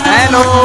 Hello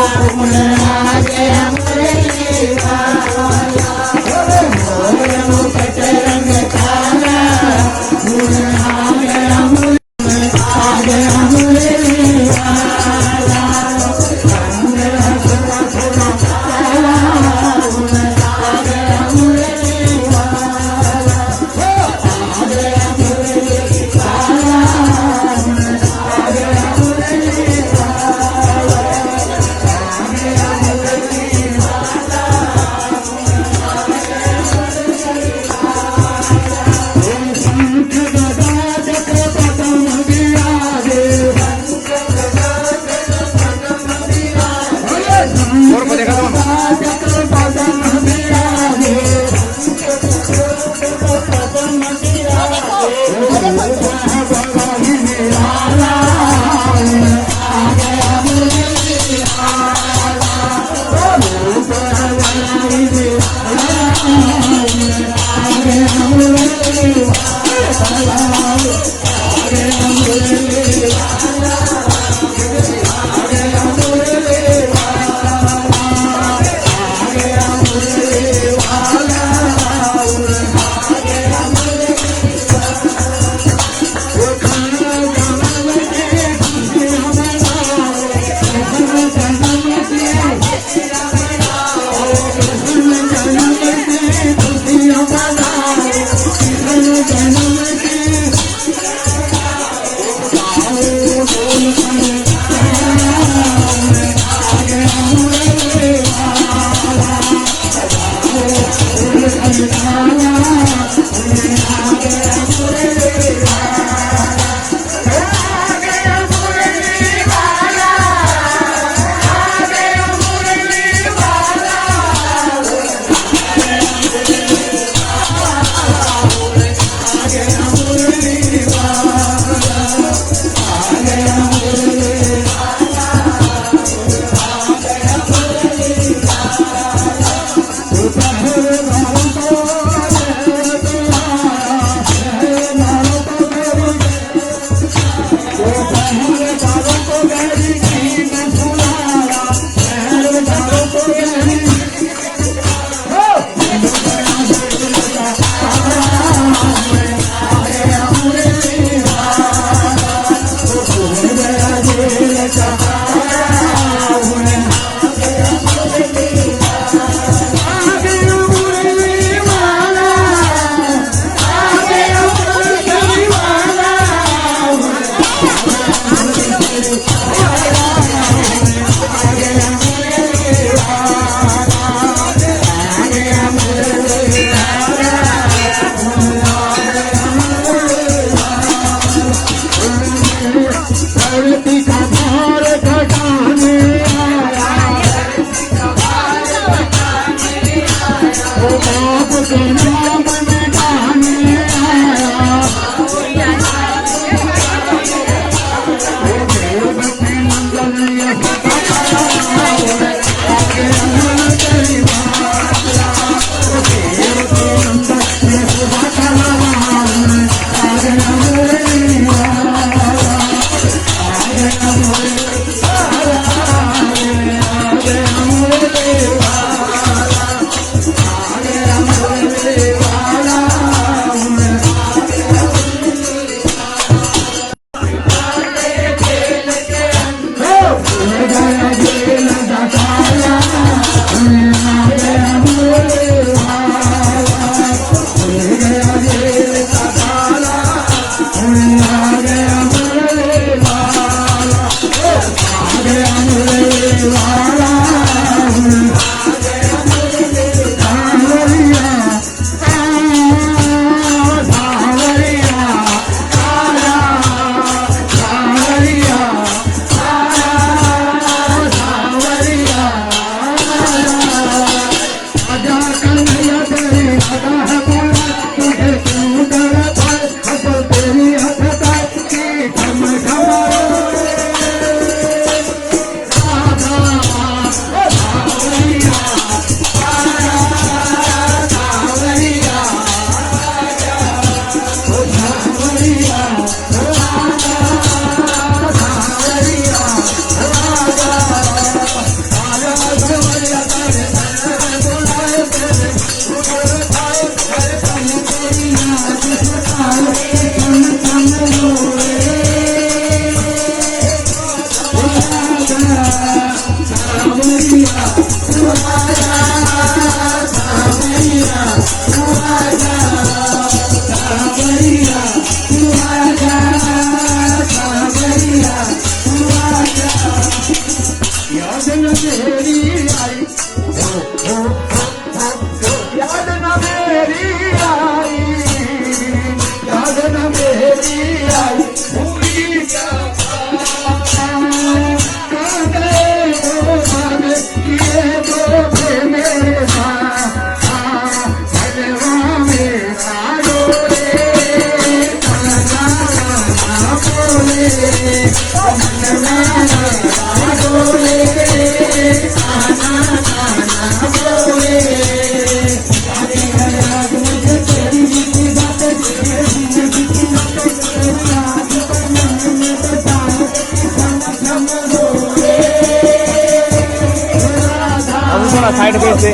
side पे से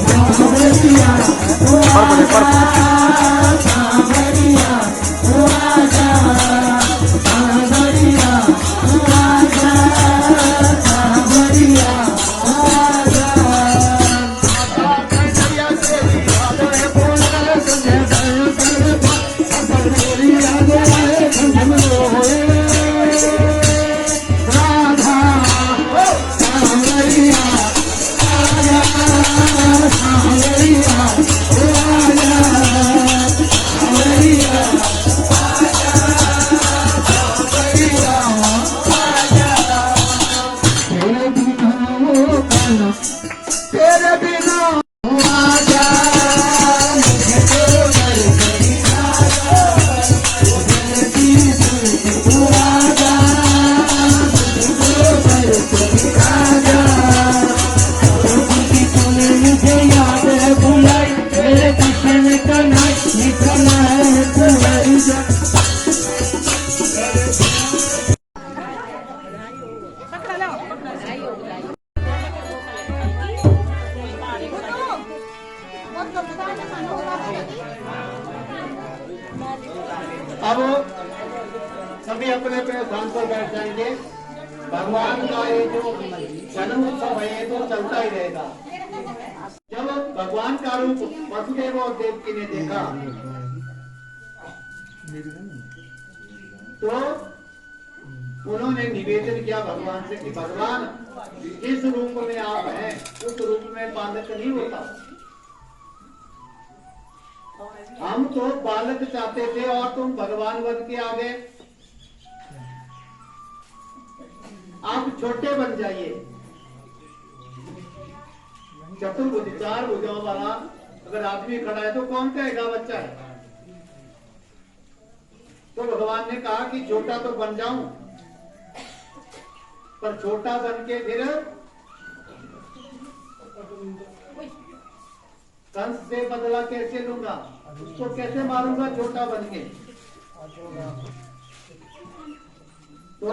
अब सभी अपने अपने स्थान पर बैठ जाएंगे। भगवान का ये जो जन्म उत्सव है ये तो चलता ही रहेगा। जब भगवान का रूप वसुदेव और देवकी ने देखा तो उन्होंने निवेदन किया भगवान से कि भगवान जिस रूप में आप हैं उस रूप में बालक नहीं होता। हम तो बालक चाहते थे और तुम भगवान बन के आ गए। आप छोटे बन जाइए। चतुर्भुज चार भुजाओं वाला अगर आदमी खड़ा है तो कौन कहेगा बच्चा है। तो भगवान ने कहा कि छोटा तो बन जाऊं पर छोटा बन के फिर कंस से बदला कैसे लूंगा, उसको कैसे मारूंगा छोटा बन के। तो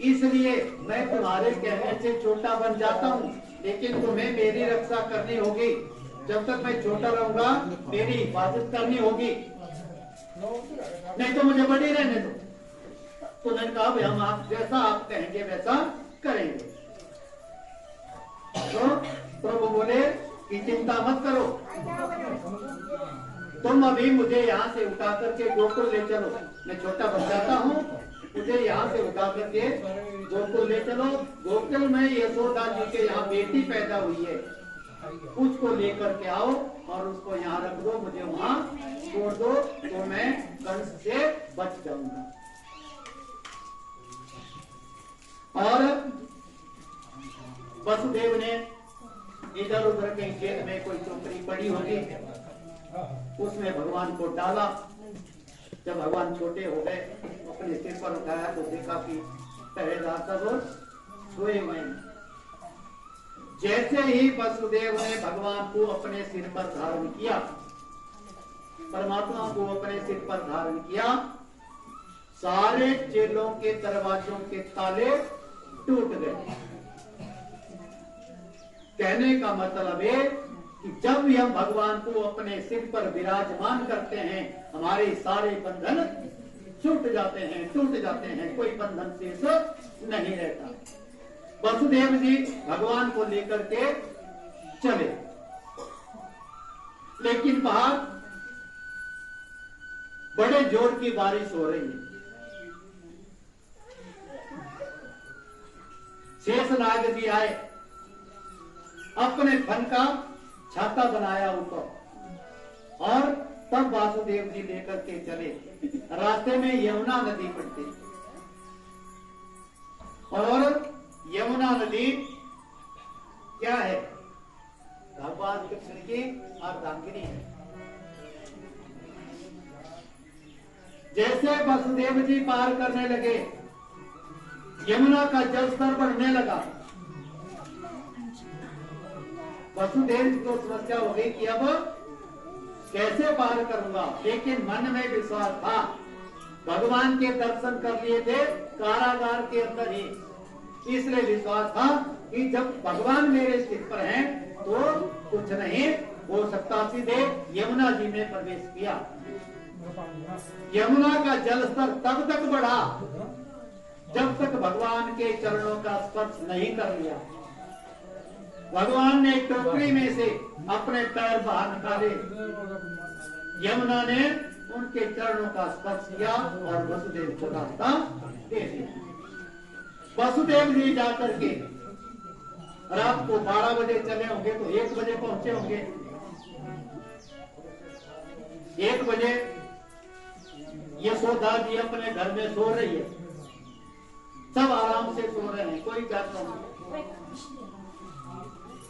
इसलिए मैं तुम्हारे कहने से छोटा बन जाता हूँ, लेकिन तुम्हें मेरी रक्षा करनी होगी। जब तक मैं छोटा रहूंगा मेरी हिफाजत करनी होगी, नहीं तो मुझे बड़ी रहने दो। तो मैंने कहा भाई हम आप जैसा आप कहेंगे वैसा करेंगे। कि चिंता मत करो, तुम अभी मुझे यहाँ से उठा करके गोकुल ले चलो, मैं छोटा बन जाता हूँ, मुझे यहाँ से उठा करके गोकुल ले चलो। गोकुल में यशोदा जी के यहाँ बेटी पैदा हुई है, उसको लेकर के आओ और उसको यहाँ रख दो, मुझे वहाँ छोड़ दो, तो मैं कंस से बच जाऊंगा। और वसुदेव ने इधर उधर कहीं खेत में कोई टोकरी पड़ी होगी, उसमें भगवान को डाला। जब भगवान छोटे हो गए, अपने सिर पर उठाया तो देखा कि पहरेदार सब सोए हुए हैं। जैसे ही वसुदेव ने भगवान को अपने सिर पर धारण किया, परमात्मा को अपने सिर पर धारण किया, सारे जेलों के दरवाजों के ताले टूट गए। कहने का मतलब है कि जब भी हम भगवान को अपने सिर पर विराजमान करते हैं, हमारे सारे बंधन छूट जाते हैं, टूट जाते हैं, कोई बंधन शेष नहीं रहता। वसुदेव जी भगवान को लेकर के चले, लेकिन बाहर बड़े जोर की बारिश हो रही है। शेषनाग जी आए, अपने फन का छाता बनाया ऊपर, और तब वासुदेव जी लेकर के चले। रास्ते में यमुना नदी पड़ती, और यमुना नदी क्या है? भगवान कृष्ण की अर्धांगिनी है। जैसे वसुदेव जी पार करने लगे, यमुना का जल स्तर बढ़ने लगा। वसुदेव जी को समस्या हो गई कि अब कैसे पार करूंगा, लेकिन मन में विश्वास था, भगवान के दर्शन कर लिए थे कारागार के अंदर ही, इसलिए विश्वास था कि जब भगवान मेरे सिर पर हैं तो कुछ नहीं हो सकता। सीधे यमुना जी में प्रवेश किया। यमुना का जल स्तर तब तक बढ़ा जब तक भगवान के चरणों का स्पर्श नहीं कर लिया। भगवान ने टोकरी में से अपने पैर बाहर निकाले, यमुना ने उनके चरणों का स्पर्श किया और वसुदेव को रास्ता दे दिया। वसुदेव जी जाकर के रात को 12 बजे चले होंगे तो 1 बजे पहुंचे होंगे। 1 बजे यशोदा जी अपने घर में सो रही है, सब आराम से सो रहे हैं, कोई जागता नहीं।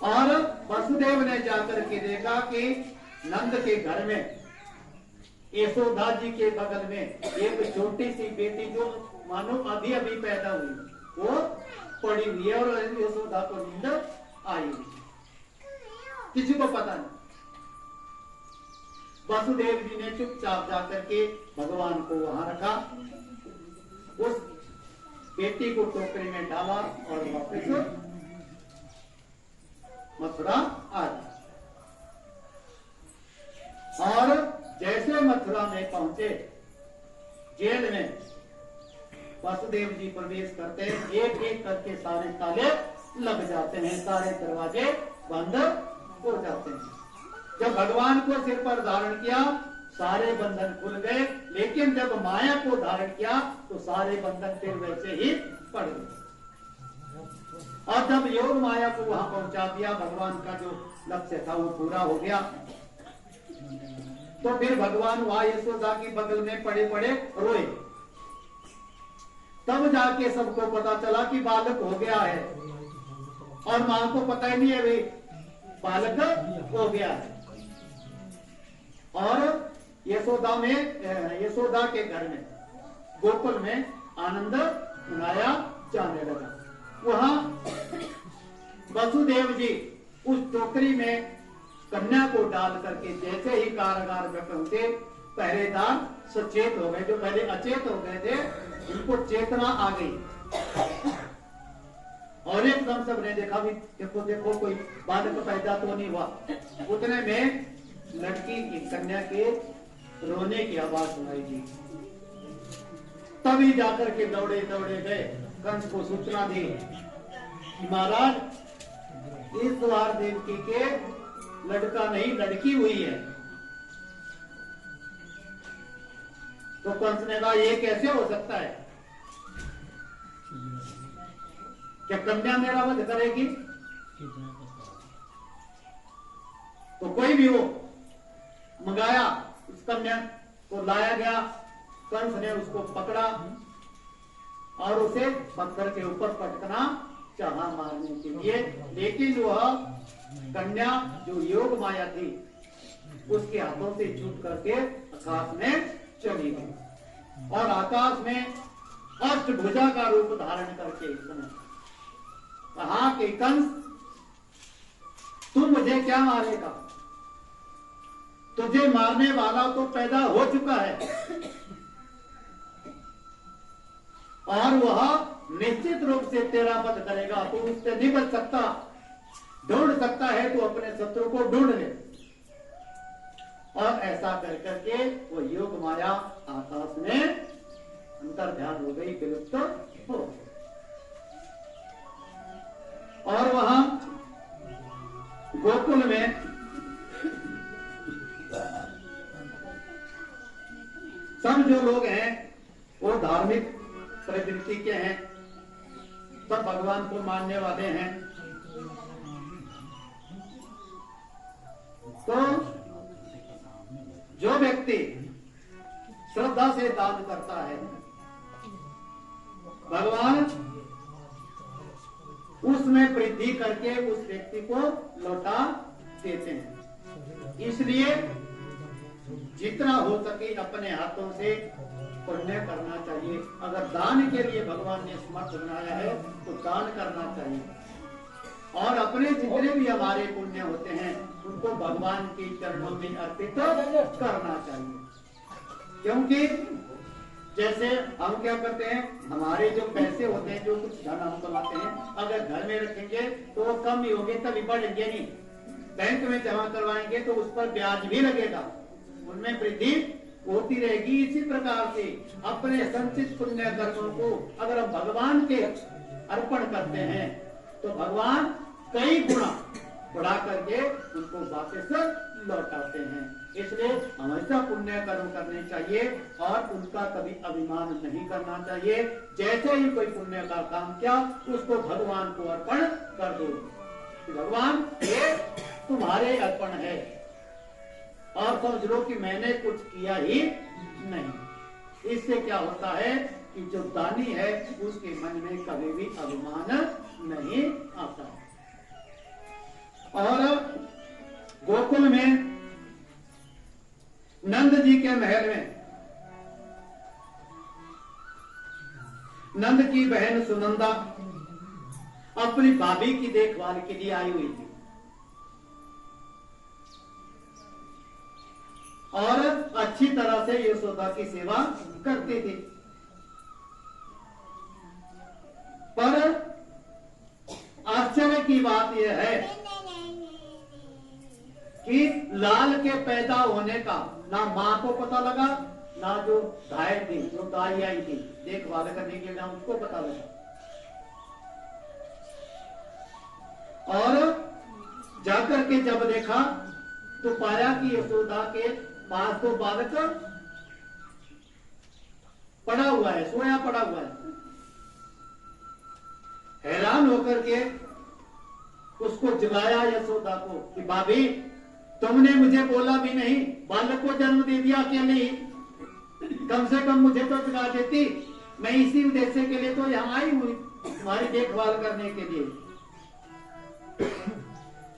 और वसुदेव ने जाकर के देखा कि नंद के घर में यशोदा जी के बगल में एक छोटी सी बेटी जो मानो अभी अभी पैदा हुई वो पड़ी हुई है, और यशोदा को नींद आई हुई, किसी को पता नहीं। वसुदेव जी ने चुपचाप जाकर के भगवान को वहां रखा, उस बेटी को टोकरी में डाला और वापस मथुरा आ गया। और जैसे मथुरा में पहुंचे, जेल में वसुदेव जी प्रवेश करते हैं, एक एक करके सारे ताले लग जाते हैं, सारे दरवाजे बंद हो जाते हैं। जब भगवान को सिर पर धारण किया सारे बंधन खुल गए, लेकिन जब माया को धारण किया तो सारे बंधन फिर वैसे ही पड़ गए। और जब योग माया को वहां पहुंचा दिया, भगवान का जो लक्ष्य था वो पूरा हो गया, तो फिर भगवान वहां यशोदा की बगल में पड़े पड़े रोए। तब जाके सबको पता चला कि बालक हो गया है, और मां को पता ही नहीं है भाई बालक हो गया है। और यशोदा के घर में गोकुल में आनंद मनाया जाने लगा। वहां वसुदेव जी उस टोकरी में कन्या को डाल करके जैसे ही कारागार में पहुंचे, पहरेदार सचेत हो गए, जो पहले अचेत हो गए थे उनको चेतना आ गई, और एकदम सबने देखा भी देखो देखो कोई बालक पैदा तो नहीं हुआ। उतने में लड़की की कन्या के रोने की आवाज सुनाई दी। तभी जाकर के दौड़े दौड़े गए, कंस को सूचना दी कि महाराज इस द्वार देवकी के लड़का नहीं लड़की हुई है। तो कंस ने कहा ये कैसे हो सकता है, क्या कन्या मेरा वध करेगी? तो कोई भी हो, मंगाया, उस कन्या को लाया गया। कंस ने उसको पकड़ा और उसे पत्थर के ऊपर पटकना चाहा मारने के लिए, लेकिन वह कन्या जो योग माया थी उसके हाथों से छूट करके आकाश में चली गई और आकाश में अष्टभुजा का रूप धारण करके इसने कहा कि कंस, तू मुझे क्या मारेगा? तुझे मारने वाला तो पैदा हो चुका है और वह निश्चित रूप से तेरा वध करेगा। तू उससे नहीं बच सकता, ढूंढ सकता है तो अपने शत्रु को ढूंढ ले। और ऐसा कर करके वो योग माया आकाश में अंतर ध्यान हो गई, विलुप्त हो गई। और वहां गोकुल में सब जो लोग हैं वो धार्मिक प्रवृत्ति के हैं, सब भगवान को मानने वाले हैं। तो जो व्यक्ति श्रद्धा से दान करता है, भगवान उसमें वृद्धि करके उस व्यक्ति को लौटा देते हैं। इसलिए जितना हो सके अपने हाथों से पुण्य करना चाहिए। अगर दान के लिए भगवान ने समर्थ बनाया है तो दान करना चाहिए और अपने जितने भी हमारे पुण्य होते हैं उनको भगवान के चरणों में अर्पित करना चाहिए। क्योंकि जैसे हम क्या करते हैं, हमारे जो पैसे होते हैं, जो कुछ धन हम कमाते हैं, अगर घर में रखेंगे तो वो कम ही होंगे, तभी बढ़ेंगे नहीं। बैंक में जमा करवाएंगे तो उस पर ब्याज भी लगेगा, उनमें वृद्धि होती रहेगी। इसी प्रकार से अपने संचित पुण्य कर्मों को अगर हम भगवान के अर्पण करते हैं तो भगवान कई गुना बढ़ा करके उनको वापस लौटाते हैं। इसलिए हमेशा पुण्य कर्म करने चाहिए और उनका कभी अभिमान नहीं करना चाहिए। जैसे ही कोई पुण्य का काम किया उसको भगवान को अर्पण कर दो, भगवान ये तुम्हारे अर्पण है और समझ लो कि मैंने कुछ किया ही नहीं। इससे क्या होता है कि जो दानी है उसके मन में कभी भी अभिमान नहीं आता। और गोकुल में नंद जी के महल में नंद की बहन सुनंदा अपनी भाभी की देखभाल के लिए आई हुई थी और अच्छी तरह से यशोदा की सेवा करती थी। पर आश्चर्य की बात यह है कि लाल के पैदा होने का ना मां को पता लगा, ना जो घायल थी, जो दाई आई थी देखभाल करने के लिए, ना उसको पता लगा। और जाकर के जब देखा तो पाया कि यशोदा के पास तो बालक पड़ा हुआ है, सोया पड़ा हुआ है। हैरान होकर के उसको जगाया यशोदा को कि भाभी तुमने मुझे बोला भी नहीं, बालक को जन्म दे दिया अकेले ही, कम से कम मुझे तो जगा देती। मैं इसी उद्देश्य के लिए तो यहाँ आई हुई तुम्हारी देखभाल करने के लिए।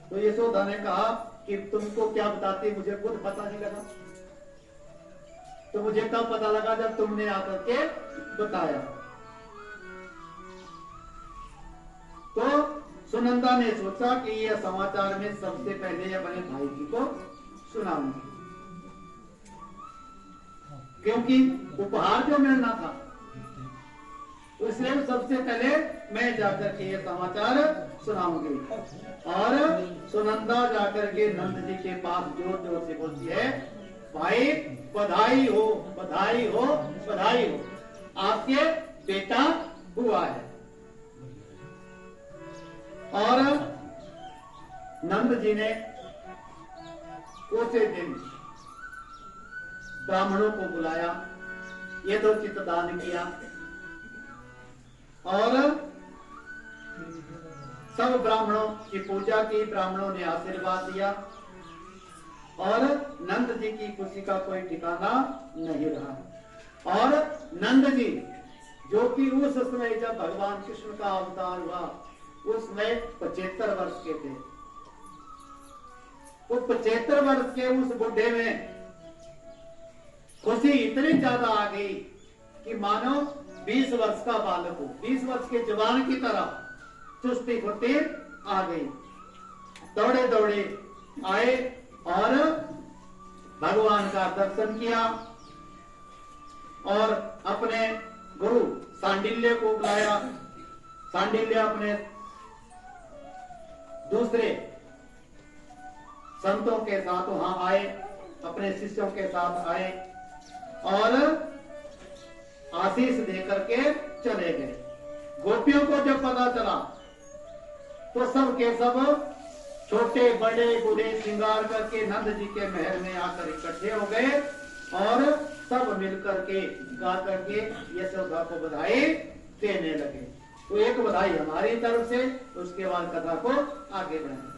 तो यशोदा ने कहा कि तुमको क्या बताती, मुझे खुद पता नहीं लगा। तो मुझे कब पता लगा, जब तुमने आकर के बताया। तो सुनंदा ने सोचा कि यह समाचार में सबसे पहले अपने भाई जी को सुनाऊंगी, क्योंकि उपहार जो मिलना था उससे सबसे पहले मैं जाकर के यह समाचार सुनाऊंगी। और सुनंदा जाकर के नंद जी के पास जोर जोर से बोलती है, भाई बधाई हो, बधाई हो, बधाई हो, आपके बेटा हुआ है। और नंद जी ने उसी दिन ब्राह्मणों को बुलाया, यथोचित दान किया और सब ब्राह्मणों की पूजा की। ब्राह्मणों ने आशीर्वाद दिया और नंद जी की खुशी का कोई ठिकाना नहीं रहा। और नंद जी जो कि उस समय जब भगवान कृष्ण का अवतार हुआ उस समय 75 वर्ष के थे। वो 75 वर्ष के उस बुढ़े में खुशी इतनी ज्यादा आ गई कि मानो 20 वर्ष का बालक हो, 20 वर्ष के जवान की तरह चुस्ती फुर्ती आ गई। दौड़े दौड़े आए और भगवान का दर्शन किया और अपने गुरु सांडिल्य को बुलाया। सांडिल्य अपने दूसरे संतों के साथ वहां आए, अपने शिष्यों के साथ आए और आशीष देकर के चले गए। गोपियों को जब पता चला तो सब के सब छोटे बड़े बूढ़े श्रृंगार करके नंद जी के महल में आकर इकट्ठे हो गए और सब मिलकर के गा करके यशोदा को बधाई देने लगे। तो एक बधाई हमारी तरफ से, उसके बाद कथा को आगे बढ़ाएं।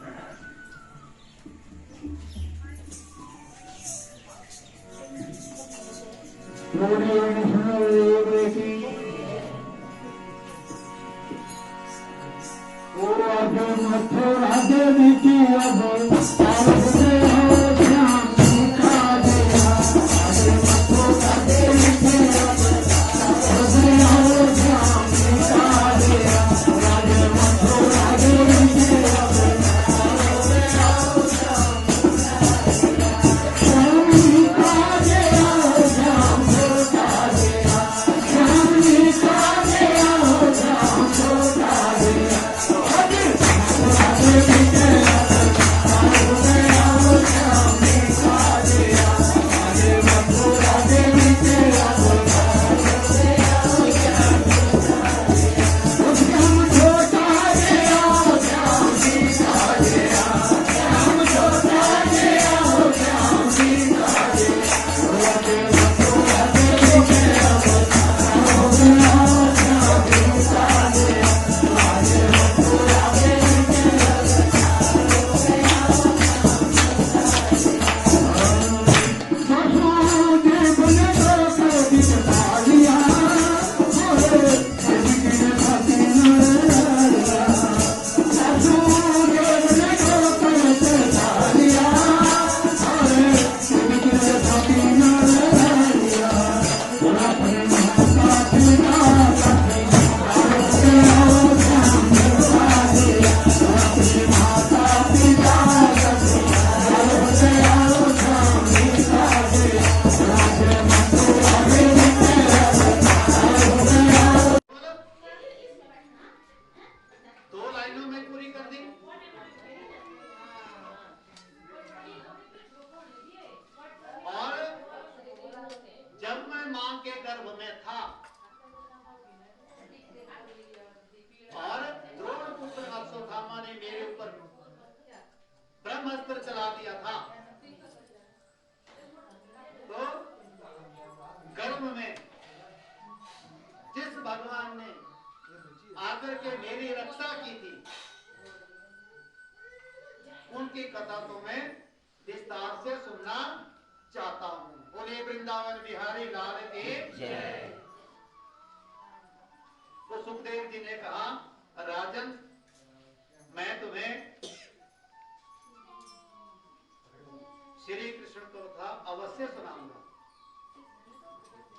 ब्रह्मास्त्र चला दिया था। तो गर्भ में जिस भगवान ने आकर के मेरी रक्षा की थी उनकी कथा तो मैं विस्तार से सुनना चाहता हूँ। बोले वृंदावन बिहारी लाल की जय। तो सुखदेव जी ने कहा, राजन मैं तुम्हें श्री कृष्ण कथा अवश्य सुनाऊंगा,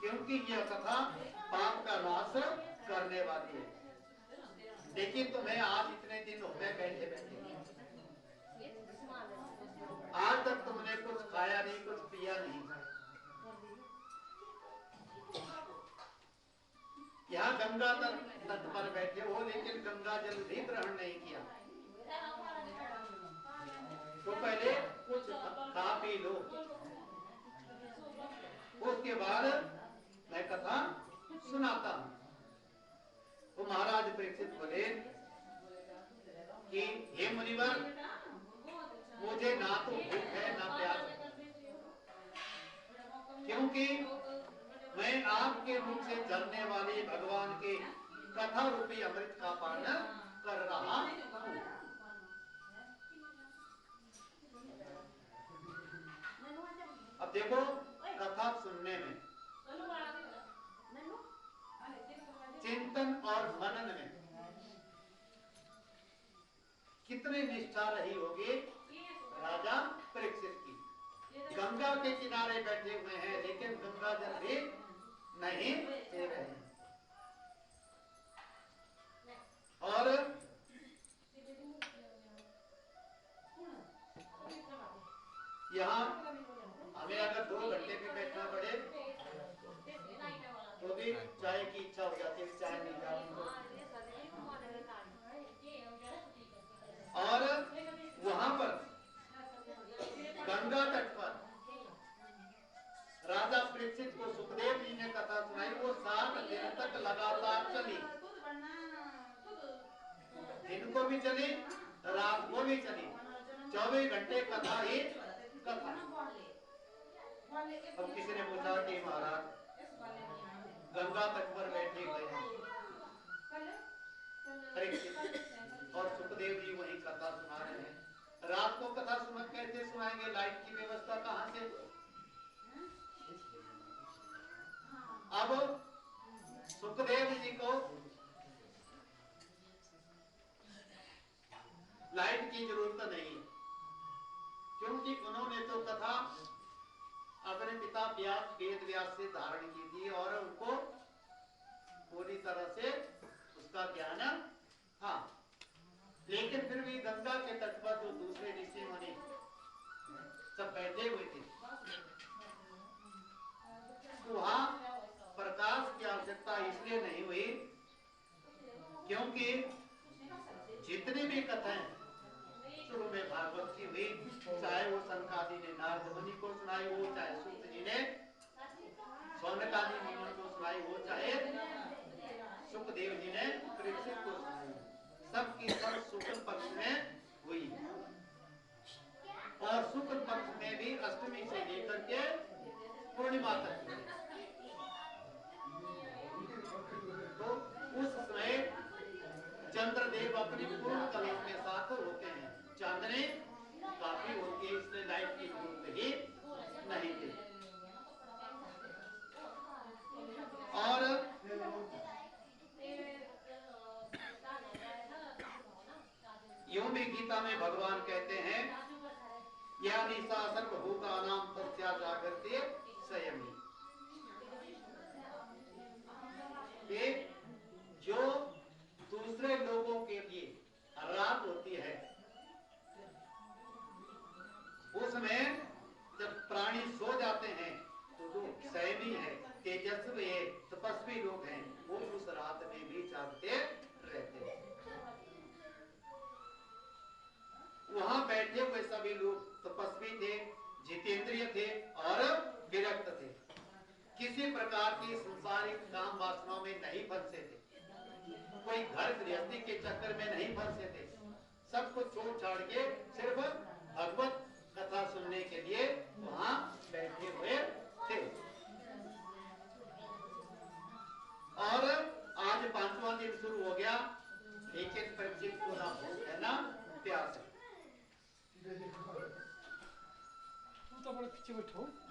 क्योंकि यह कथा पाप का नाश करने वाली है। लेकिन तुम्हें आज इतने दिन हो गए बैठे बैठे, आज तक तुमने कुछ खाया नहीं, कुछ पिया नहीं। यहाँ गंगा तट पर बैठे हो लेकिन गंगा जल भी ग्रहण नहीं किया। तो पहले कुछ खा पी लो, उसके बाद मैं कथा सुनाता हूँ। तो महाराज परीक्षित बोले कि हे मुनिवर, मुझे ना तो भूख है ना प्यास है, क्योंकि मैं आपके मुख से झरने वाले भगवान के कथा रूपी अमृत का पान कर रहा हूं। अब देखो कथा सुनने में, चिंतन और मनन में कितनी निष्ठा रही होगी राजा परीक्षित की। गंगा के किनारे बैठे हुए हैं लेकिन गंगा जल भी नहीं पी रहे हैं। और यहाँ हमें अगर 2 घंटे भी बैठना पड़े तो भी चाय की इच्छा हो जाती है, चाय नहीं जाती तो। और वहां पर गंगा तट पर राजा परीक्षित को सुखदेव जी ने कथा सुनाई। वो 7 दिन तक लगातार चली, दिन को भी चली, रात को भी चली, 24 घंटे कथा ही कथा। अब किसी ने पूछा कि महाराज गंगा तट पर बैठे हुए हैं परीक्षित और सुखदेव जी वही कथा सुना रहे हैं, रात को कथा सुना कैसे सुनाएंगे? लाइट की व्यवस्था कहां से? अब सुखदेव जी को लाइट की जरूरत नहीं है, क्योंकि उन्होंने तो कथा अपने पिता वेद व्यास से धारण की थी और उनको पूरी तरह से उसका ज्ञान था। लेकिन फिर भी गंगा के तट पर जो दूसरे ऋषि मुनि सब बैठे हुए थे, तो वहां प्रकाश की आवश्यकता इसलिए नहीं हुई क्योंकि जितनी भी कथाएं शुरू में भागवत की हुई, चाहे वो सनकादि ने नारद मुनि को सुनाई हो, चाहे सूत जी ने सौनकादि मुनि को सुनाई हो, चाहे सुखदेव जी ने परीक्षित को सुनाई, सबकी सब शुक्ल पक्ष में हुई। और शुक्ल पक्ष में भी अष्टमी से लेकर के पूर्णिमा तक। तो उस समय चंद्रदेव अपनी पूर्ण कला के साथ होते हैं, चांदनी काफी होती है, इसलिए लाइट की जरूरत ही नहीं थी। और यूं भी गीता में भगवान कहते हैं या निशा सर्वभूतानां तस्या जागर्ते संयमी। जो दूसरे लोगों के लिए रात होती है, उसमें जब प्राणी सो जाते हैं तो जो संयमी है, तेजस्वी है, तपस्वी लोग हैं, वो उस रात में भी जागते रहते हैं। वहां बैठे हुए सभी लोग तपस्वी थे, जितेंद्रिय थे और विरक्त थे, किसी प्रकार की संसारिक काम वासनाओं में नहीं फंसे थे, कोई घर गृहस्थी के चक्कर में नहीं फंसे थे, सब कुछ छोड़ छाड़ के सिर्फ भगवत कथा सुनने के लिए वहां बैठे हुए थे। और आज 5वां दिन शुरू हो गया, लेकिन परीक्षित को ना भूख है ना प्यास है।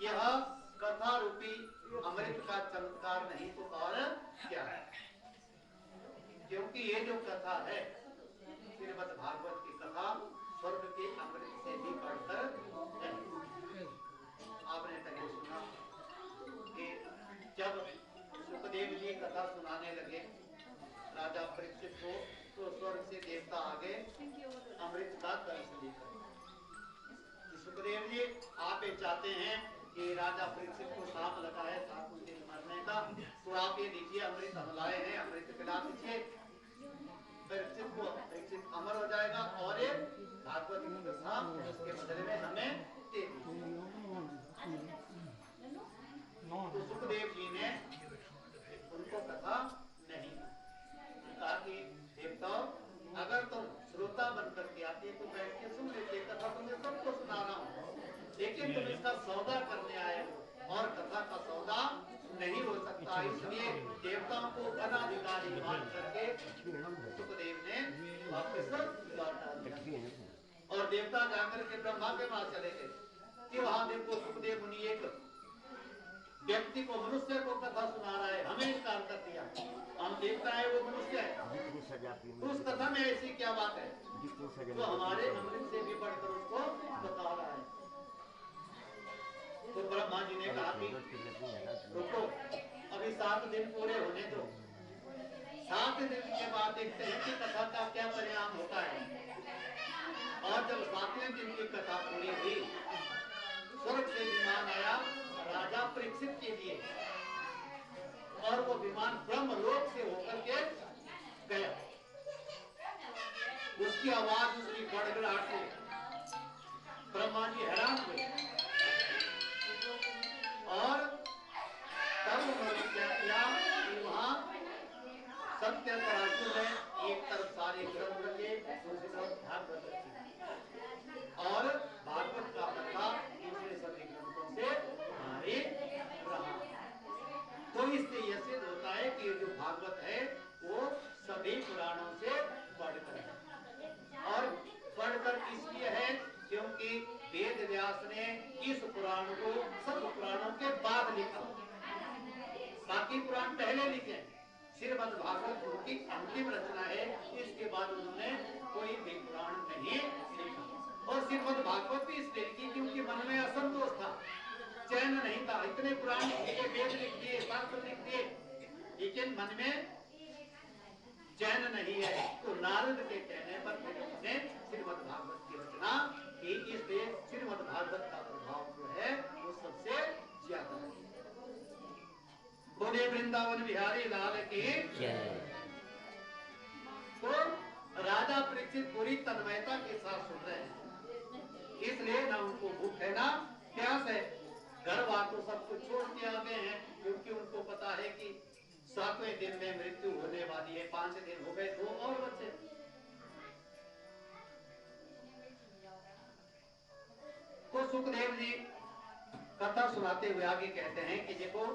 यह कथा रूपी अमृत का चमत्कार नहीं तो और क्या है? क्योंकि ये जो कथा है श्रीमद् भागवत की कथा स्वर्ग के अमृत से भी बढ़कर है। आपने पहले सुना कि जब सुखदेव जी कथा सुनाने लगे राजा परीक्षित को, तो स्वर्ग से देवता आ गए अमृत का कलश लेकर। सुखदेव जी आप ये चाहते हैं कि राजा परीक्षित को श्राप लगा है 7 दिन मरने का, तो आप ये लीजिए अमृत हम लाए हैं, अमृत पिला दीजिए, परीक्षित अमर हो जाएगा और ये भागवत की कथा उसके बदले में हमें दे दीजिए। तो सुखदेव जी ने उनको कथा नहीं कहा कि देवताओं, अगर तुम श्रोता बनकर के आते तो बैठ के सुन लेते, कथा तुम्हें सबको सुना रहा हूँ, लेकिन तुम इसका सौदा करने आए हो और कथा का सौदा नहीं हो सकता। इसलिए देवताओं को अनाधिकारी मान करके सुखदेव ने वापस लौटा दिया और देवता जाकर के ब्रह्मा के पास चले गए कि वहां देखो सुखदेव मुनि एक व्यक्ति को, मनुष्य को कथा सुना रहा है, हमें इनकार कर दिया, हम देखता है वो मनुष्य है, उस कथा में ऐसी क्या बात है जो हमारे अमृत से भी बढ़कर उसको बता रहा है। तो ब्रह्मा जी ने कहा कि रुको, अभी 7 दिन पूरे होने दो, 7 दिन के बाद देखते हैं कि कथा का क्या परिणाम होता है। और जब 7वें दिन की कथा पूरी हुई, स्वर्ग से विमान आया राजा परीक्षित के लिए और वो विमान ब्रह्मलोक से होकर के गया। उसकी आवाज उसकी गड़गड़ाहट से ब्रह्मा जी हैरान हुए और तब उन्होंने क्या किया कि वहां सत्य तराजू में एक तरफ सारे ग्रंथ रखे, दूसरी तरफ भागवत रखी और भागवत का कथा दूसरे सभी ग्रंथों से भारी रहा। तो इससे यह सिद्ध होता है कि जो भागवत है वो सभी पुराणों से बढ़कर है और बढ़कर इसलिए है क्योंकि वेद व्यास ने इस पुराण को सब पुराणों के बाद लिखा। बाकी पुराण पहले लिखे, श्रीमद् भागवत उनकी अंतिम रचना है, इसके बाद उन्होंने कोई भी पुराण नहीं लिखा। और श्रीमद् भागवत भी इसलिए लिखी क्योंकि मन में असंतोष था, चैन नहीं था। इतने पुराण लिखे, वेद लिख दिए, शास्त्र लिख दिए, लेकिन मन में चैन नहीं है। तो नारद के कहने पर उन्होंने श्रीमद् भागवत की रचना की। इसलिए श्रीमद् भागवत का प्रभाव जो है वो सबसे ज्यादा है। बोले वृंदावन बिहारी लाल की जय। तो राजा परीक्षित पूरी तन्मयता के साथ सुन रहे हैं, इसलिए ना उनको भूख है ना प्यास है। घर बार तो सब कुछ छोड़ के आ गए हैं क्योंकि उनको पता है कि 7वें दिन में मृत्यु होने वाली है। 5 दिन हो गए, 2 और बचे। तो सुखदेव जी कथा सुनाते हुए आगे कहते हैं कि देखो,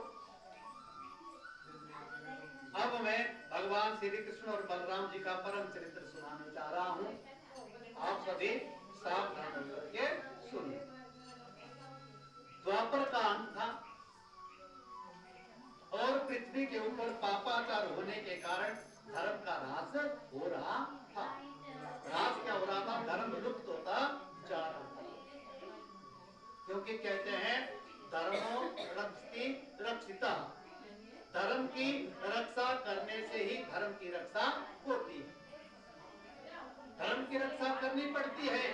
अब मैं भगवान श्री कृष्ण और बलराम जी का परम चरित्र सुनाने जा रहा हूं। आप सभी सावधान होकर के सुनिए। द्वापर का अंत था और पृथ्वी के ऊपर पापाचार होने के कारण धर्म का ह्रास हो रहा था। ह्रास क्या हो रहा था? धर्म लुप्त होता जा रहा था। क्योंकि कहते हैं धर्मो रक्षति रक्षिता, धर्म की रक्षा करने से ही धर्म की रक्षा होती है। धर्म की रक्षा करनी पड़ती है।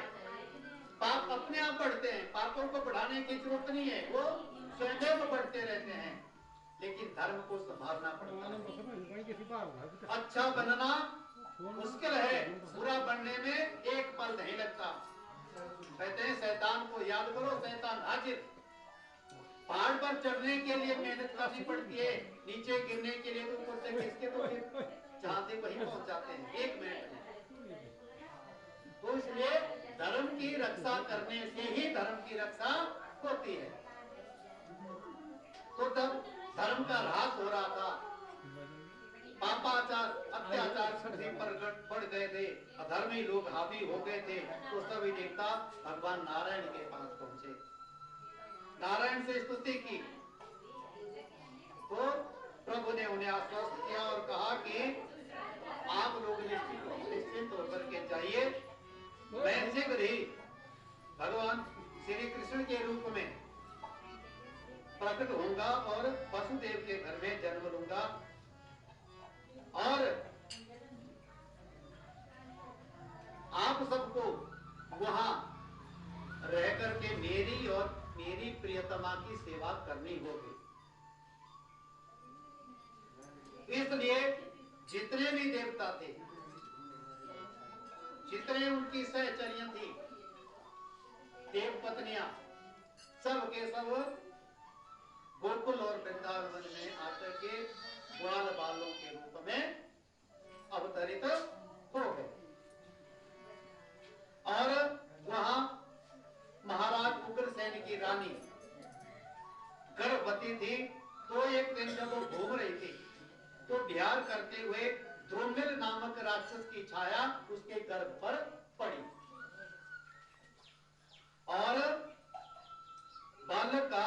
पाप अपने आप बढ़ते हैं, पापों को बढ़ाने की जरूरत नहीं है, वो स्वयं बढ़ते रहते हैं, लेकिन धर्म को संभालना पड़ता है। अच्छा बनना मुश्किल है, बुरा बनने में एक पल नहीं लगता। कहते हैं शैतान को याद करो, शैतान हाजिर। पहाड़ पर चढ़ने के लिए मेहनत करनी पड़ती है, नीचे गिरने के लिए तो ऊपर से खिसके तो चाहते वहीं पहुंच जाते हैं 1 मिनट में। तो इसलिए धर्म की रक्षा करने से ही धर्म की रक्षा होती है। तो तब धर्म का ह्रास हो रहा था, पापाचार अत्याचार पृथ्वी पर बढ़ गए थे, अधर्मी लोग हावी हो गए थे। तो सभी देवता भगवान नारायण के पास पहुंचे, नारायण से स्तुति की। तो प्रभु ने उन्हें आश्वस्त किया और कहा कि आप लोग निश्चिंत होकर के जाइए, मैं शीघ्र ही भगवान श्री कृष्ण के रूप में प्रकट होऊंगा और वसुदेव के घर में जन्म लूंगा और आप सबको वहां रह करके मेरी और मेरी प्रियतमा की सेवा करनी होगी। इसलिए जितने भी देवता थे, जितने उनकी सहचरियां थी, देव पत्नियां, सब के सब गोकुल और वृंदावन में आकर के ग्वाल बालों के रूप में अवतरित हो गए और वहां महाराज उग्रसेन की रानी गर्भ होती थी। तो एक दिन जब वो घूम रही थी तो विहार करते हुए द्रोमिल नामक राक्षस की छाया उसके गर्भ पर पड़ी और बालक का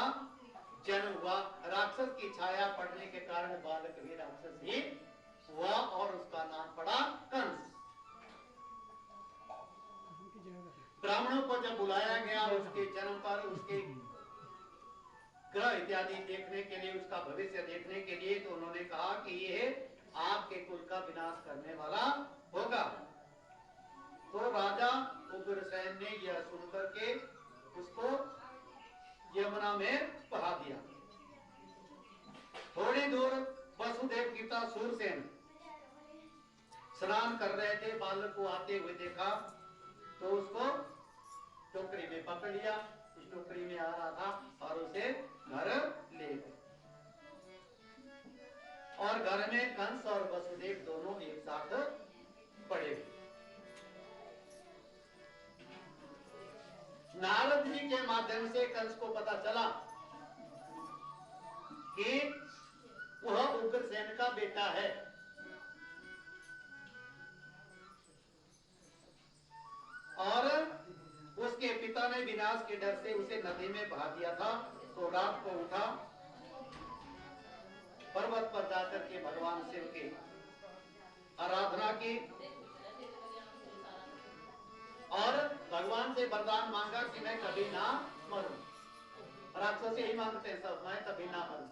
जन्म हुआ। राक्षस की छाया पड़ने के कारण बालक भी राक्षस ही हुआ और उसका नाम पड़ा कंस। ब्राह्मणों को जब बुलाया गया उसके जन्म पर उसके ग्रह इत्यादि देखने के लिए, उसका भविष्य देखने के लिए, तो उन्होंने कहा कि यह आपके कुल का विनाश करने वाला होगा। तो राजा उग्रसेन ने यह सुनकर के उसको यमुना में बहा दिया। थोड़ी दूर वसुदेव पिता सूरसेन स्नान कर रहे थे, बालक को आते हुए देखा तो उसको टोकरी में पकड़ लिया। उस टोकरी में आ रहा था और उसे घर ले गए और घर में कंस और वसुदेव दोनों एक साथ पड़े। नारद जी के माध्यम से कंस को पता चला कि वह उग्रसेन का बेटा है और उसके पिता ने विनाश के डर से उसे नदी में बहा दिया था। तो रात को उठा, पर्वत पर जाकर के भगवान शिव की आराधना की और भगवान से वरदान मांगा कि मैं कभी ना मरूं। राक्षस यही मांगते हैं सब, मैं कभी ना मरूं।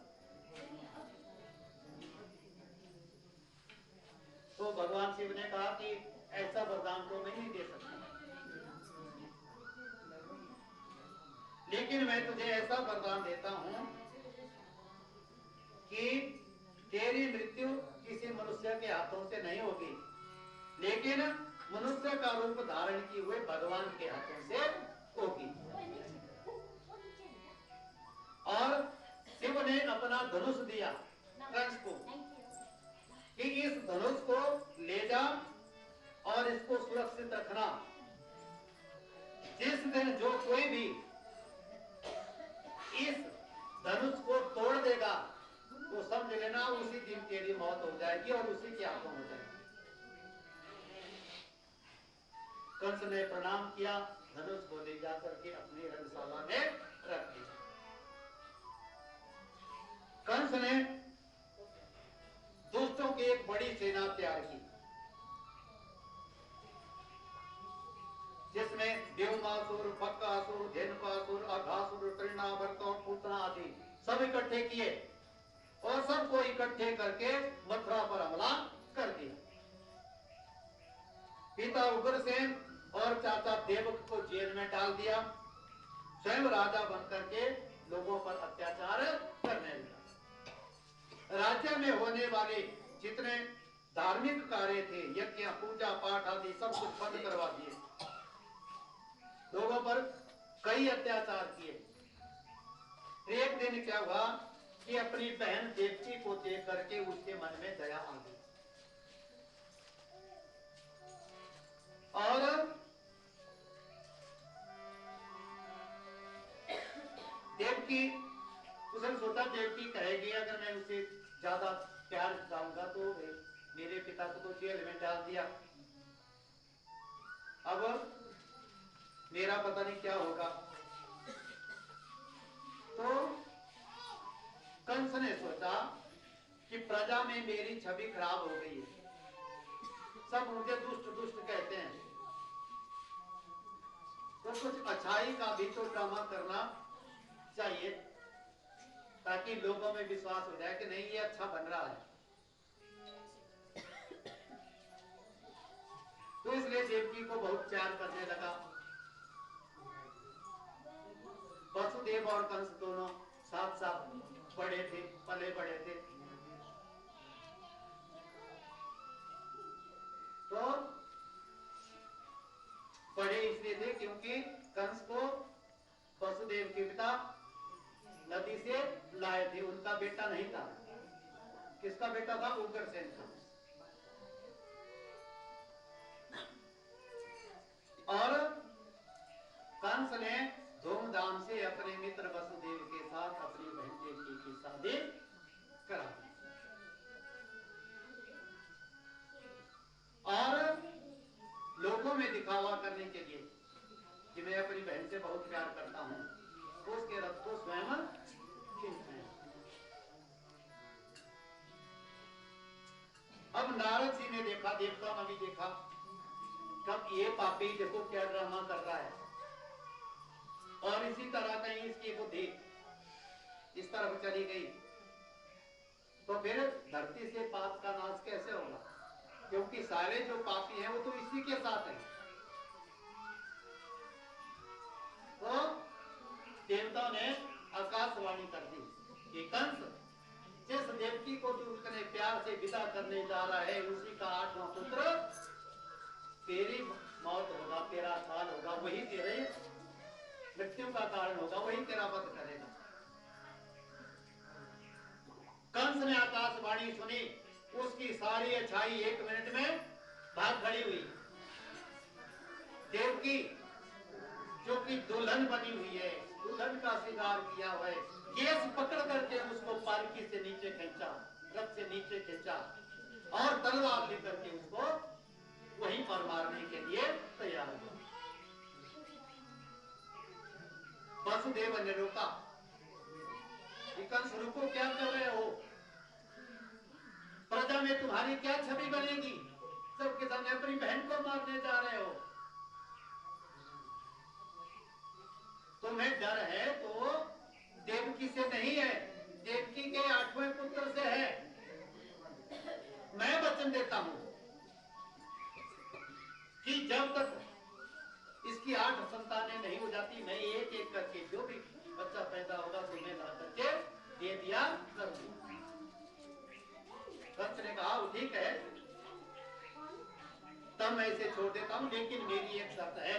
तो भगवान शिव ने कहा कि ऐसा वरदान तो मैं नहीं दे सकता, लेकिन मैं तुझे ऐसा वरदान देता हूं कि तेरी मृत्यु किसी मनुष्य के हाथों से नहीं होगी, लेकिन मनुष्य का रूप धारण किए हुए भगवान के हाथों से होगी। और शिव ने अपना धनुष दिया कंस को कि इस धनुष को ले जा और इसको सुरक्षित रखना। जिस दिन जो कोई भी इस धनुष को तोड़ देगा तो समझ लेना उसी दिन तेरी मौत हो जाएगी और उसी के हाथों हो जाएगी। कंस ने प्रणाम किया, धनुष को ले जाकर के अपनी रंगशाला में रख दिया। कंस ने दुष्टों की एक बड़ी सेना तैयार की जिसमें देवमासुर, बक्कासुर, धेनुकासुर, अघासुर, तृणावर्त और पूतना आदि सब इकट्ठे किए और सबको इकट्ठे करके मथुरा पर हमला कर दिया। पिता उग्रसेन और चाचा देवक को जेल में डाल दिया। स्वयं राजा बनकर के लोगों पर अत्याचार करने लगा। राज्य में होने वाले जितने धार्मिक कार्य थे, यज्ञ, पूजा पाठ आदि सब कुछ बंद करवा दिए। लोगों पर कई अत्याचार किए। एक दिन क्या हुआ कि अपनी बहन देवकी को देख करके उसके मन में दया आ गई और देवकी, उसने सोचा देवकी कहेगी अगर मैं उसे ज्यादा प्यार दिखाऊंगा तो मेरे पिता को तो जेल में डाल दिया, अब मेरा पता नहीं क्या होगा। तो कंस ने सोचा कि प्रजा में मेरी छवि खराब हो गई है, सब मुझे दुष्ट दुष्ट कहते हैं, तो कुछ अच्छाई का भी तो ड्रामा करना चाहिए ताकि लोगों में विश्वास हो जाए कि नहीं ये अच्छा बन रहा है। तो इसलिए देवकी को बहुत प्यार करने लगा। वसुदेव और कंस दोनों साथ साथ बड़े थे, पले बड़े थे। तो बड़े इसलिए थे क्योंकि कंस को वसुदेव के पिता नदी से लाए थे, उनका बेटा नहीं था। किसका बेटा था? उग्रसेन का। और कंस ने धूमधाम से अपने मित्र वसुदेव के साथ, अपनी बहन देवकी के साथ शादी करा दी। और लोगों में दिखावा करने के लिए कि मैं अपनी बहन से बहुत प्यार करता हूं, उसके रथ को स्वयं खींचते हैं। अब नारद जी ने देखा, देवताओं ने भी देखा, कब ये पापी देखो क्या ड्रामा कर रहा है, और इसी तरह कहीं इसकी बुद्धि इस तरफ चली गई तो फिर धरती से पाप का नाश कैसे होगा, क्योंकि सारे जो पापी हैं वो तो इसी के साथ हैं। तो देवताओं ने आकाशवाणी कर दी कि कंस, जिस देवकी को तू इतने प्यार से विदा करने जा रहा है, उसी का 8वां पुत्र तेरी मौत होगा, तेरा काल होगा, वही तेरे मृत्यु का कारण होगा, वही तेरा वध करेगा। कंस ने आकाशवाणी सुनी, उसकी सारी अच्छाई 1 मिनट में भाग खड़ी हुई। देवकी जो कि दुल्हन बनी हुई है, दुल्हन का श्रृंगार किया हुआ है, केस पकड़ करके उसको पालकी से नीचे खींचा, रथ से नीचे खींचा और तलवार लेकर के उसको वहीं पर मारने के लिए तैयार हुआ। वसुदेव ने रोका, कंस रुको, क्या कर रहे हो, प्रजा में तुम्हारी क्या छवि बनेगी, सबके सामने अपनी बहन को मारने जा रहे हो। तुम्हें डर है तो देवकी से नहीं है, देवकी के 8वें पुत्र से है। मैं वचन देता हूं कि जब तक इसकी 8 संतानें नहीं हो जाती, मैं एक एक करके जो भी बच्चा पैदा होगा तुम्हें ला करके दे दिया करूंगा। कंस ने कहा ठीक है, तब मैं इसे छोड़ देता हूं, लेकिन मेरी एक शर्त है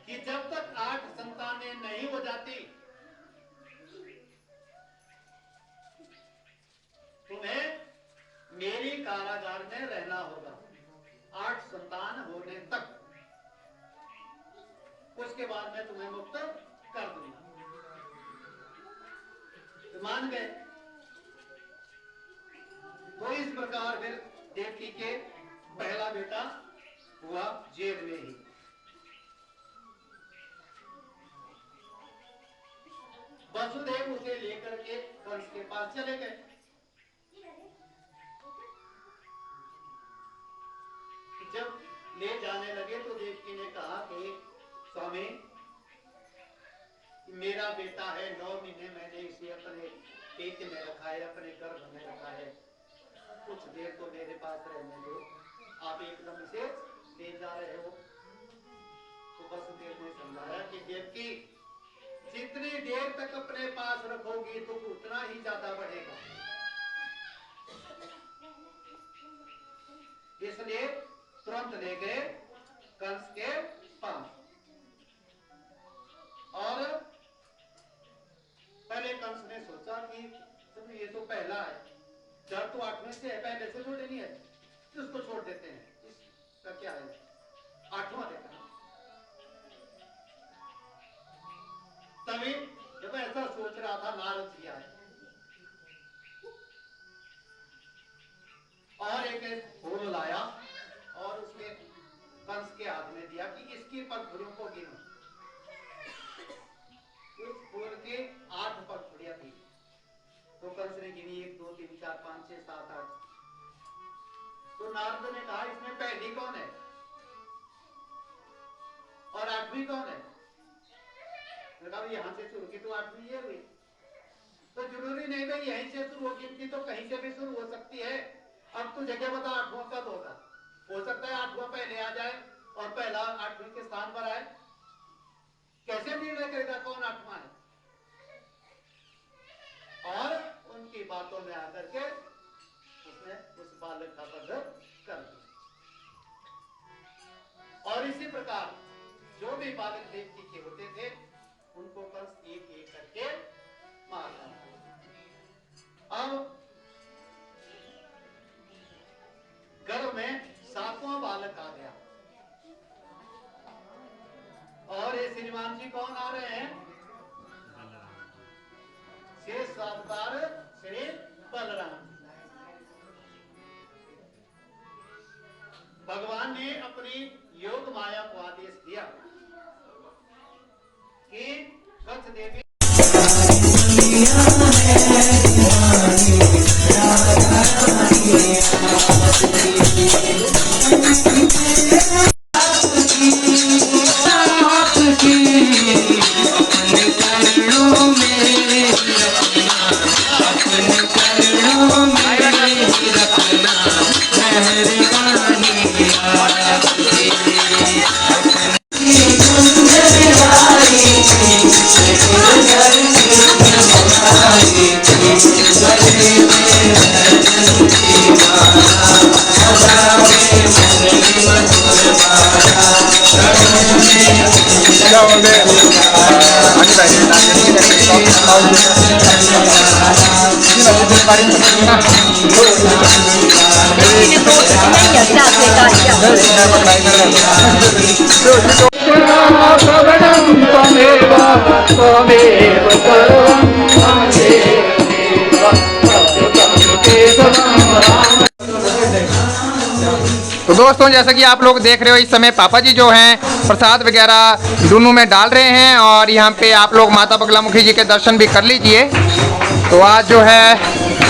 कि जब तक 8 संतानें नहीं हो जाती तुम्हें मेरी कारागार में रहना होगा 8 संतान होने तक, उसके बाद मैं तुम्हें मुक्त कर दूंगा। तो मान गए। तो इस प्रकार फिर देवकी के पहला बेटा हुआ जेल में ही। वसुदेव उसे लेकर के कंस के पास चले गए। जब ले जाने लगे तो देवकी ने कहा कि स्वामी, मेरा बेटा है, 9 महीने मैंने इसे अपने पेट में रखा है, अपने गर्भ में रखा है, कुछ देर तो मेरे पास रहने दो, आप एकदम इसे ले जा रहे हो। तो वसुदेव ने समझाया कि देवकी, जितनी देर तक अपने पास रखोगी तो उतना ही ज्यादा बढ़ेगा, इसलिए तुरंत ले गए कंस के पास। और पहले कंस ने सोचा कि तुम ये तो पहला है, जब तो 8वें से है, पहले से थोड़ी नहीं है, तो उसको छोड़ देते हैं, इसका क्या है, 8वां देखा। तभी जब ऐसा सोच रहा था नारद जी आए और एक फूल लाया और उसके कंस के हाथ में दिया कि इसकी पंखुड़ियों को गिनो। उस फूल के 8 पंखुड़ियां थी। तो कंस ने गिनी 1 2 3 4 5 6 7 8। तो नारद ने कहा इसमें पहली कौन है और 8वीं कौन है? यहां से शुरू की तो 8वीं ये हुई। तो जरूरी नहीं भाई यहीं से शुरू होगी, इनकी तो कहीं से भी शुरू हो सकती है। अब तू जगह बता 8वां कब होगा, हो सकता है 8वां पहले आ जाए और पहला 8वीं के स्थान पर आए। कैसे निर्णय करेगा कौन 8वां है? और उनकी बातों में आकर के उसने उस बालक का वध कर दिया। और इसी प्रकार जो भी बालक देवकी के होते थे उनको कंस एक एक करके मारता था। अब गर्भ में 7वां बालक आ गया और ये श्रीमान जी कौन आ रहे हैं? शेष अवतार श्री बलराम। भगवान ने अपनी योग माया को आदेश दिया कि कच्छ देवी तो दोस्तों जैसा कि आप लोग देख रहे हो, इस समय पापा जी जो हैं प्रसाद वगैरह दोनों में डाल रहे हैं और यहाँ पे आप लोग माता बगलामुखी जी के दर्शन भी कर लीजिए। तो आज जो है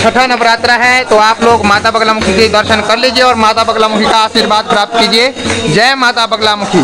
छठा नवरात्रा है, तो आप लोग माता बगलामुखी के दर्शन कर लीजिए और माता बगलामुखी का आशीर्वाद प्राप्त कीजिए। जय माता बगलामुखी।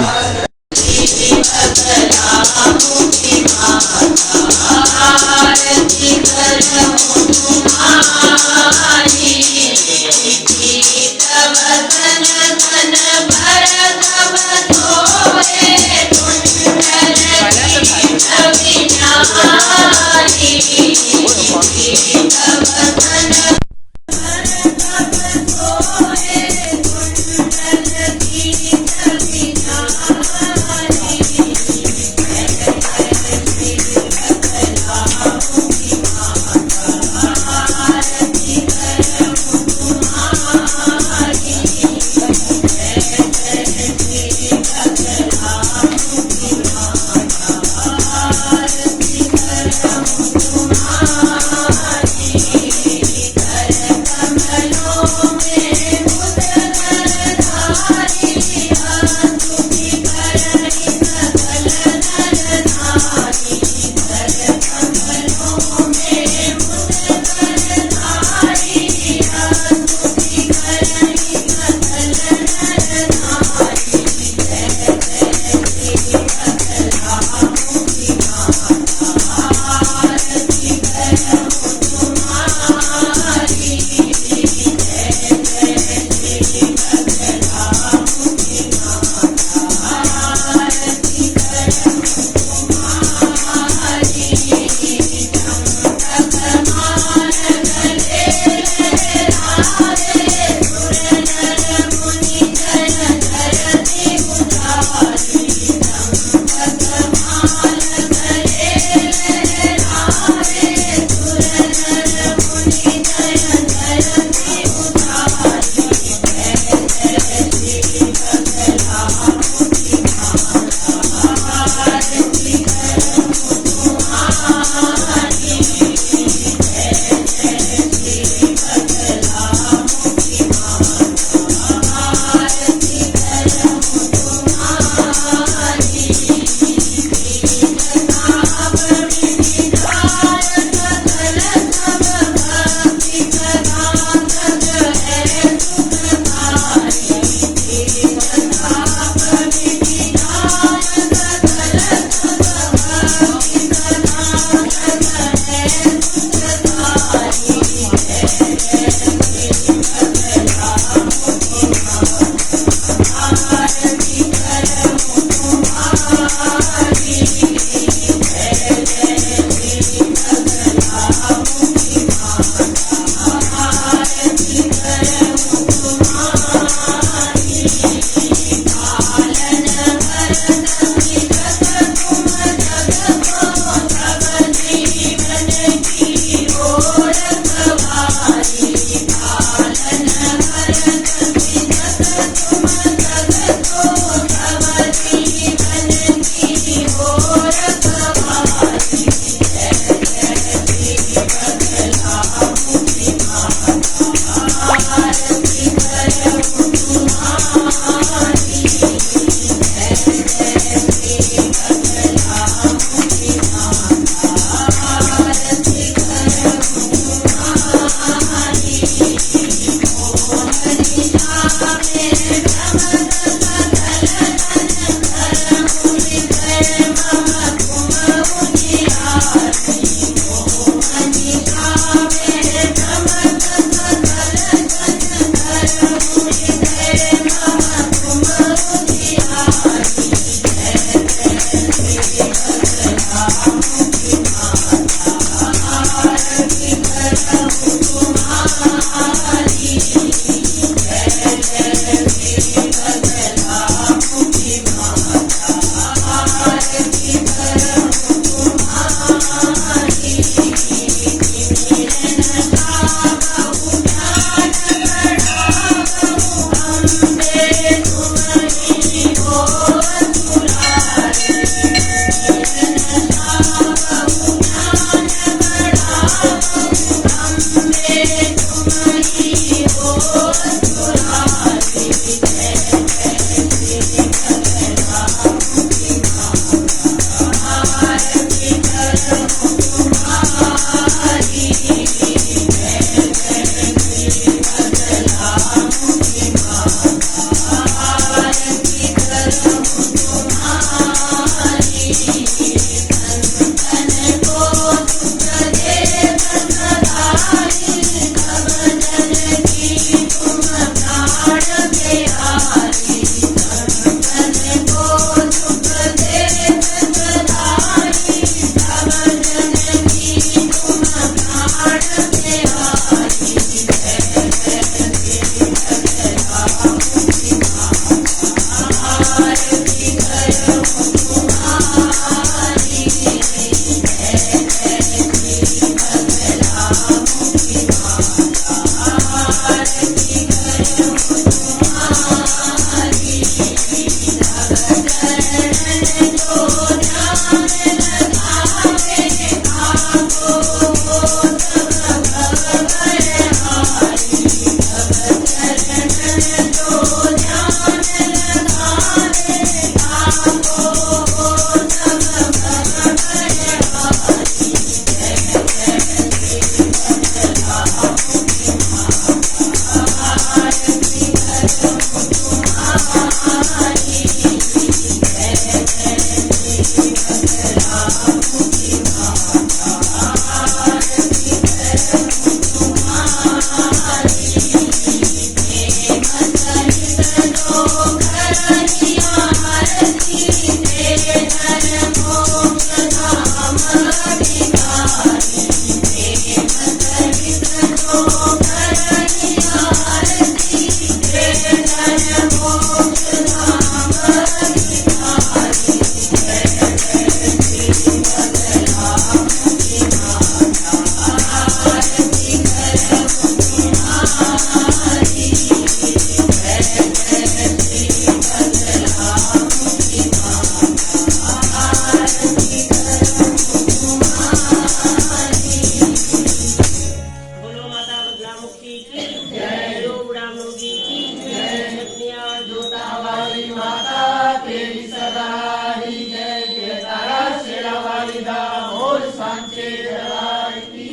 सांचे दरबार की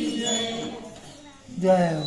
जय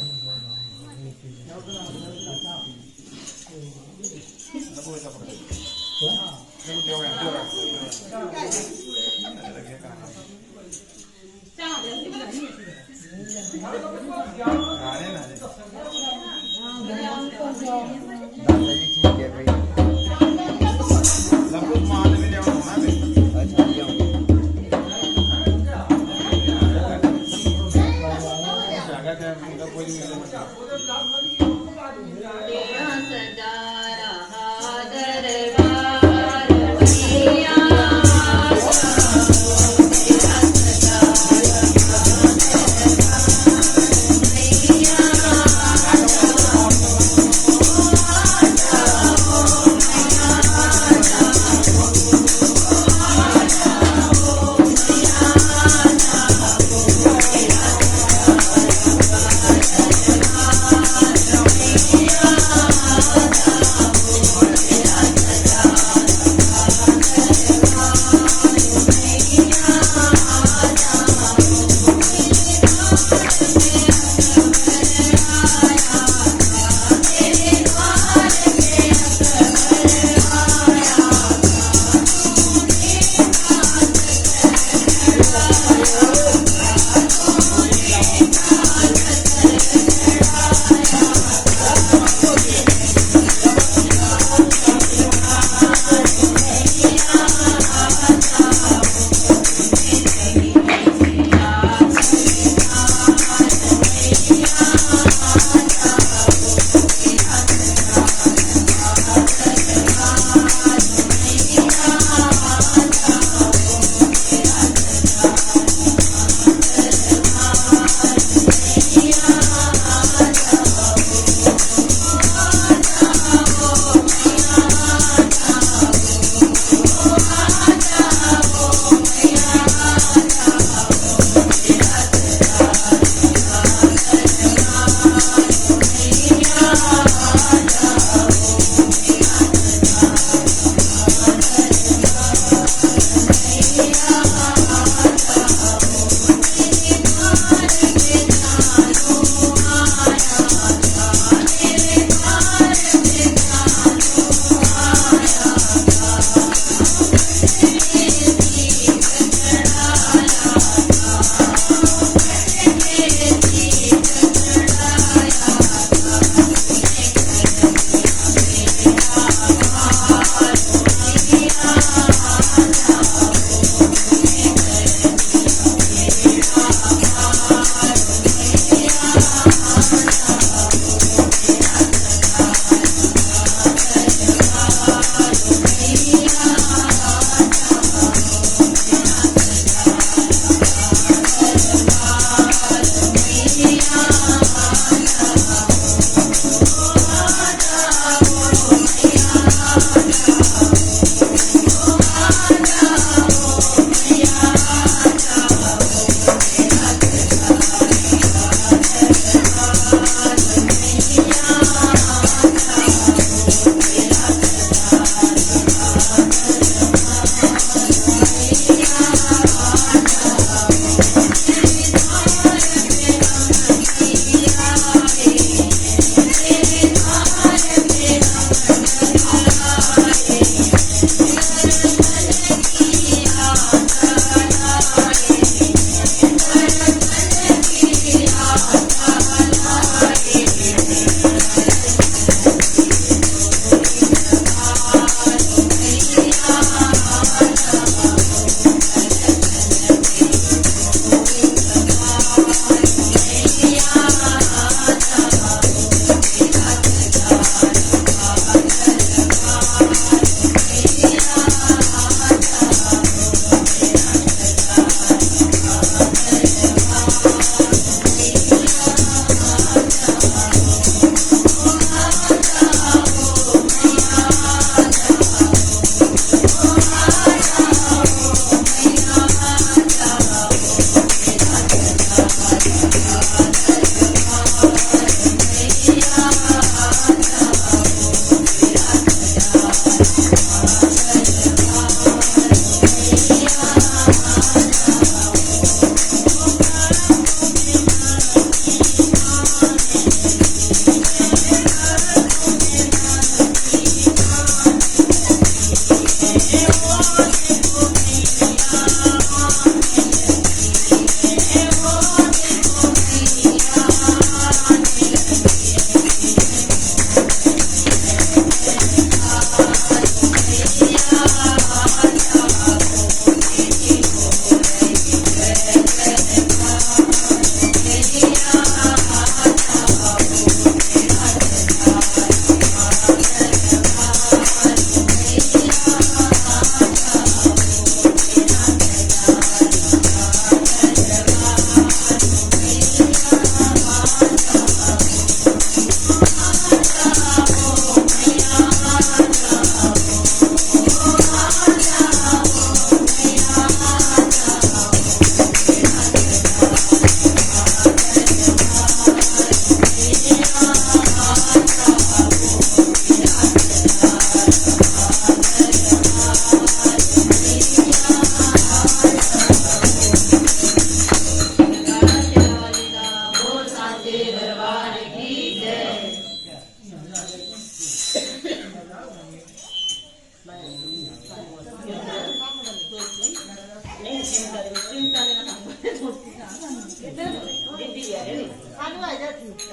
ਸਾਨੂੰ ਆ ਜਾ ਠੀਕ